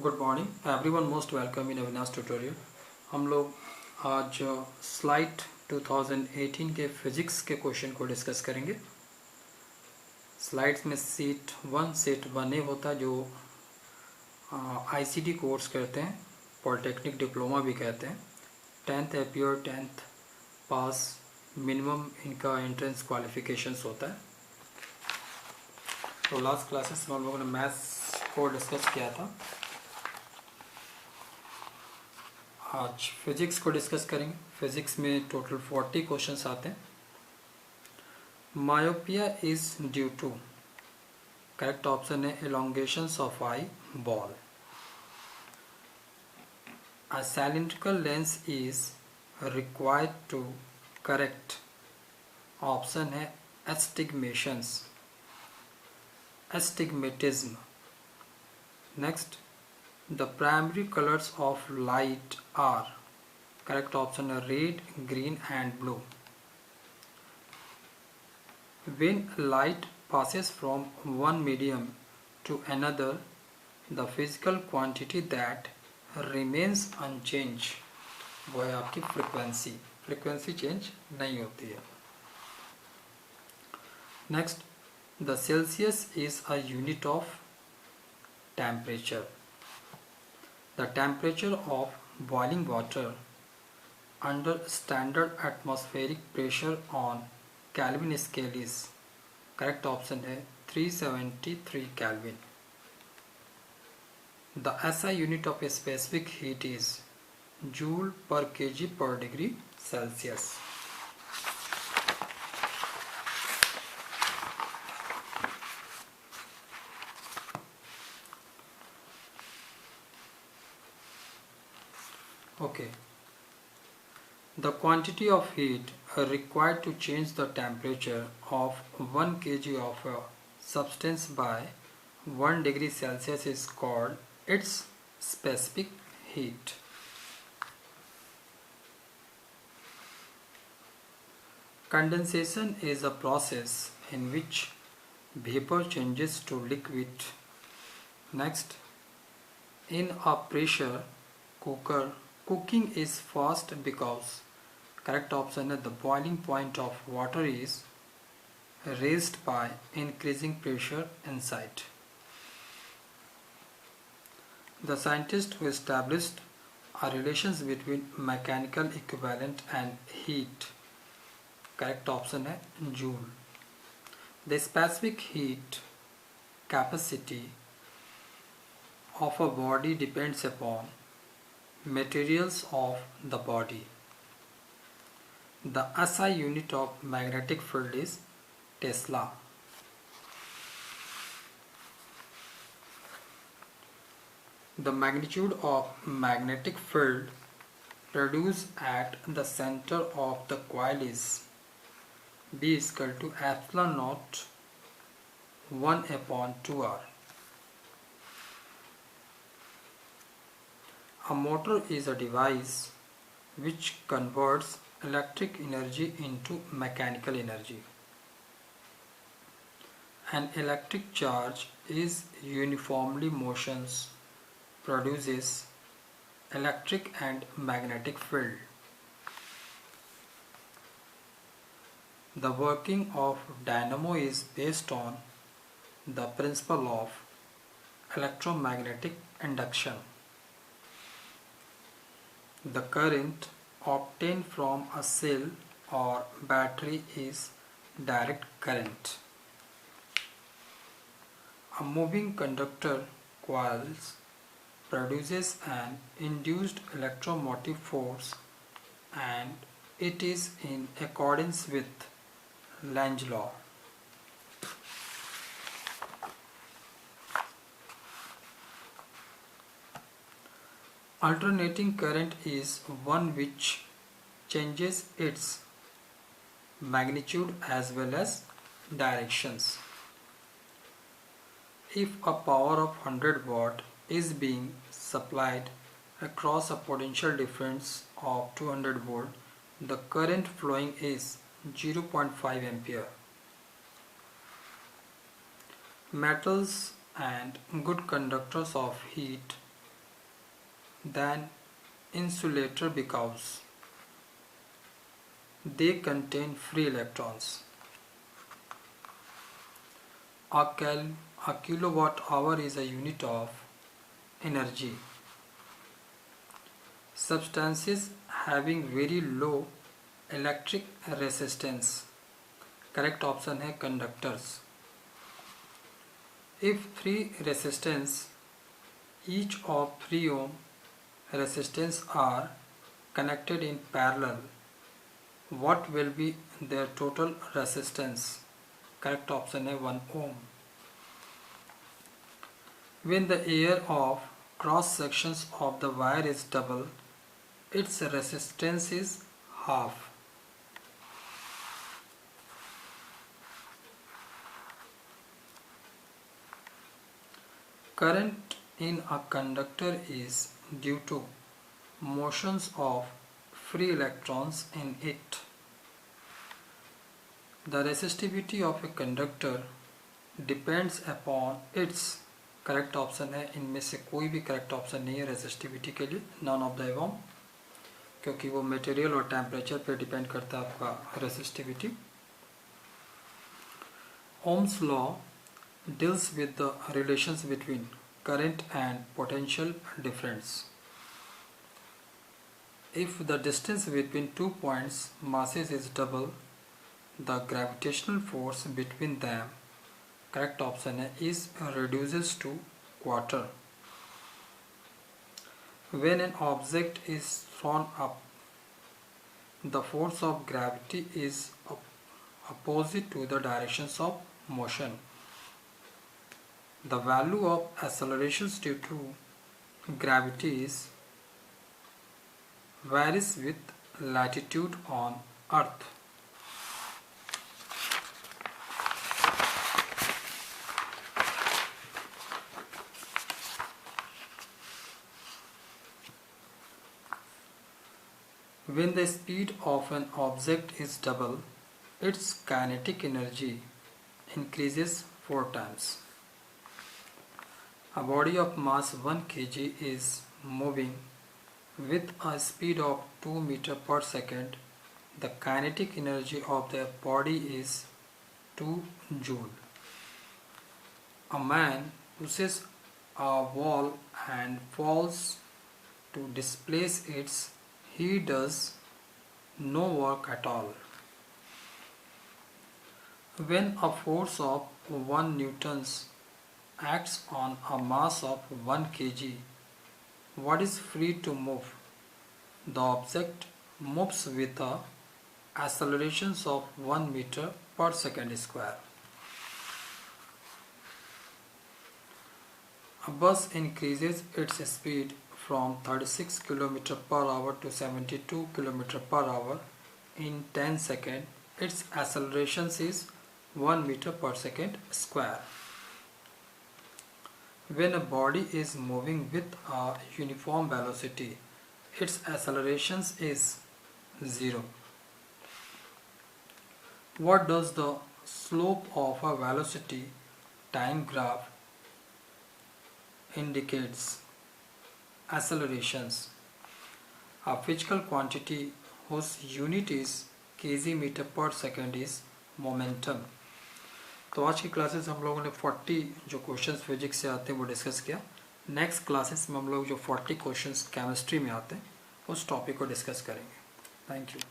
Good morning everyone, most welcome in Avinash tutorial. हम लोग आज स्लाइट 2018 के फिजिक्स के क्वेश्चन को डिस्कस करेंगे। स्लाइड्स में सेट 1 सेट 1A होता है जो आईसीटी कोर्स कहते हैं, पॉलिटेक्निक डिप्लोमा भी कहते हैं। 10th अपियर 10th पास मिनिमम इनका एंट्रेंस क्वालिफिकेशंस होता है। तो लास्ट क्लासेस में हम लोगों ने मैथ्स को डिस्कस किया था। आज फिजिक्स को डिस्कस करेंगे। फिजिक्स में टोटल 40 क्वेश्चंस आते हैं। Myopia is due to, correct option है elongations of eye ball. A cylindrical lens is required to, correct option है astigmatism. Next, the primary colors of light are, correct option are red, green and blue. When light passes from one medium to another, the physical quantity that remains unchanged, वो है आपकी frequency change नहीं होती है। Next, the Celsius is a unit of temperature. The temperature of boiling water under standard atmospheric pressure on Kelvin scale is, correct option है 373 Kelvin. The SI unit of a specific heat is joule per kg per degree Celsius. Okay. The quantity of heat required to change the temperature of 1 kg of a substance by 1 degree Celsius is called its specific heat. Condensation is a process in which vapor changes to liquid. Next, in a pressure cooker, cooking is fast because, correct option is the boiling point of water is raised by increasing pressure inside. The scientist who established a relations between mechanical equivalent and heat, correct option है joule. The specific heat capacity of a body depends upon materials of the body. The SI unit of magnetic field is Tesla. The magnitude of magnetic field produced at the center of the coil is B is equal to epsilon naught 1 upon 2r. A motor is a device which converts electric energy into mechanical energy. An electric charge is uniformly motions produces electric and magnetic field. The working of dynamo is based on the principle of electromagnetic induction. The current obtained from a cell or battery is direct current. A moving conductor coils produces an induced electromotive force and it is in accordance with Lenz law. Alternating current is one which changes its magnitude as well as directions. If a power of 100 watt is being supplied across a potential difference of 200 volt, the current flowing is 0.5 ampere. Metals and good conductors of heat than insulator because they contain free electrons. A kilowatt hour is a unit of energy. Substances having very low electric resistance. Correct option है conductors. If three resistance each of 3 ohm resistance are connected in parallel, what will be their total resistance? Correct option है 1 ohm. When the area of cross sections of the wire is double, its resistance is half. Current in a conductor is due to motions of free electrons in it. The resistivity of a conductor depends upon its. Correct option है इनमें से कोई भी correct option नहीं है resistivity के लिए, none of the above, क्योंकि वो मटेरियल और टेम्परेचर पे डिपेंड करता है आपका resistivity. Ohm's law deals with the relations between current and potential difference. If the distance between 2 points masses is double, the gravitational force between them, correct option is reduces to quarter. When an object is thrown up, the force of gravity is opposite to the directions of motion. The value of accelerations due to gravity varies with latitude on Earth. When the speed of an object is double, its kinetic energy increases 4 times. A body of mass 1 kg is moving with a speed of 2 meters per second. The kinetic energy of the body is 2 joule. A man pushes a wall and falls to displace it. He does no work at all. When a force of 1 Newton acts on a mass of 1 kg, what is free to move? The object moves with a accelerations of 1 meter per second square. A bus increases its speed from 36 km per hour to 72 km per hour in 10 seconds. Its acceleration is 1 meter per second square. When a body is moving with a uniform velocity, its acceleration is 0. What does the slope of a velocity time graph indicates? Accelerations. A physical quantity whose unit is kg meter per second is momentum. तो आज की classes हम लोगों ने 40 जो questions physics से आते हैं वो डिस्कस किया. नेक्स्ट क्लासेस में हम लोग जो 40 क्वेश्चंस केमिस्ट्री में आते हैं उस टॉपिक को डिस्कस करेंगे. Thank you.